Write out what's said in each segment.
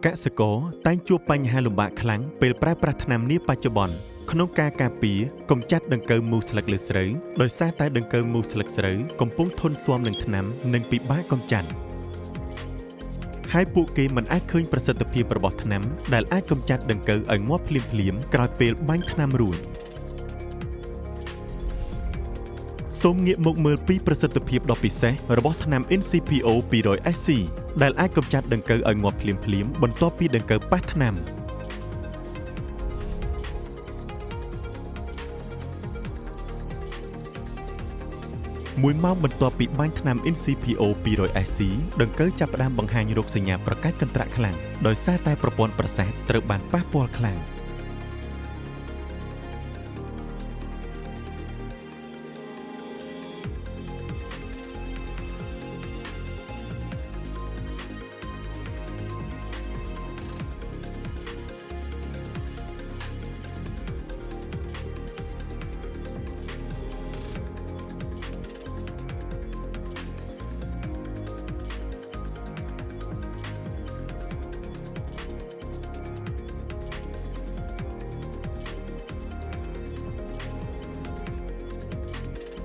កសិករតែងជួបបញ្ហាលំបាកខ្លាំងពេលប្រើប្រាស់ថ្នាំនាបច្ចុប្បន្នក្នុងការការពារកម្ចាត់ដង្កូវមូសស្លឹកលើស្រូវដោយសារតែដង្កូវមូសស្លឹកស្រូវកំពុងធន់ស៊ាំនឹងថ្នាំនិងពិបាកកម្ចាត់ហើយពួកគេមិនអាចឃើញប្រសិទ្ធភាពរបស់ថ្នាំដែលអាចកម្ចាត់ដង្កូវឲ្យងាប់ភ្លាមៗក្រោយពេលបាញ់ថ្នាំរួចសូមងាកមកមើលពីប្រសិទ្ធភាពដ៏ពិសេសរបស់ថ្នាំ NCPO 200SC ដែលអាចកម្ចាត់ដង្កូវឲ្យងាប់ភ្លាមៗបន្ទាប់ពីដង្កូវប៉ះថ្នាំ1 ម៉ោងបន្ទាប់ពីបាញ់ថ្នាំ NCPO 200SC ដង្កូវចាប់ផ្ដើមបង្ហាញរោគសញ្ញាប្រកាសកន្ត្រាក់ខ្លាំងដោយសារតែប្រព័ន្ធប្រសាទត្រូវបានប៉ះពាល់ខ្លាំង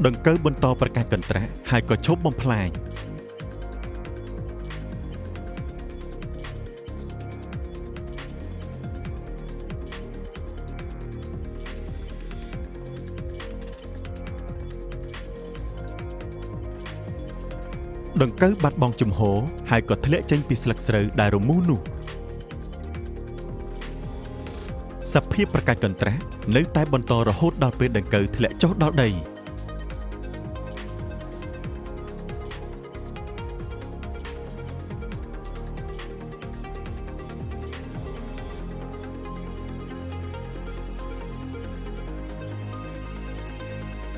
ដង្កូវបន្តប្រកាសកន្ត្រាក់ហើយក៏ឈប់បំផ្លាញដង្កូវបាត់បង់ជំហរហើយក៏ធ្លាក់ចេញពីស្លឹកស្រូវដែលរមូរនោះសភាពប្រកាសកន្ត្រាក់នៅតែបន្តរហូតដល់ពេលដង្កូវធ្លាក់ចុះដល់ដី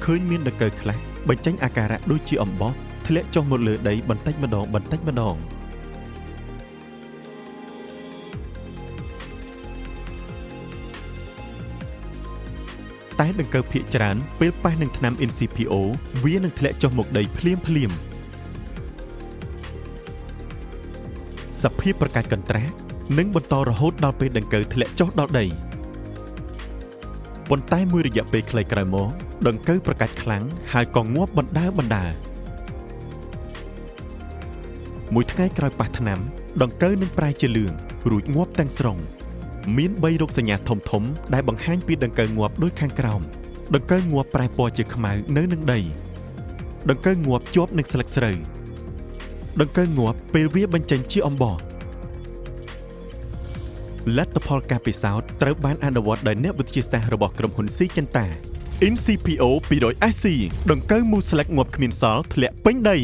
ឃើញមានដង្កូវខ្លះបញ្ចេញអាការៈដូចជាអំបោះធ្លាក់ចុះមកលើដីបន្តិចម្ដងតែដង្កូវភាគច្រើនពេលប៉ះនឹងថ្នាំ NCPO វានឹងធ្លាក់ចុះមកដីភ្លាមសភាពប្រកាសកន្ត្រាក់នឹងបន្តរហូតដល់ពេលដង្កូវធ្លាក់ចុះដល់ដីប៉ុន្តែមួយរយៈពេលខ្លីក្រោយមកដង្កូវប្រកាសខ្លាំងហើយក៏ងាប់បណ្ដើរមួយថ្ងៃក្រោយប៉ះថ្នាំដង្កូវនឹងប្រែជាលឿងរួចងាប់ទាំងស្រុងមាន3រោគសញ្ញាធំដែលបង្ហាញពីដង្កូវងាប់ដូចខាងក្រោមដង្កូវងាប់ប្រែពណ៌ជាខ្មៅនៅនឹងដីដង្កូវងាប់ជាប់នឹងស្លឹកស្រូវដង្កូវងាប់ពេលវាបញ្ចេញជាអំបោះលទ្ធផលការពិសោធន៍ត្រូវបានអនុវត្តដោយអ្នកវិទ្យាសាស្ត្ររបស់ក្រុមហ៊ុន Syngenta NCPO 200SC ដង្កូវមូសស្លឹកងាប់គ្មានសល់ធ្លាក់ពេញដី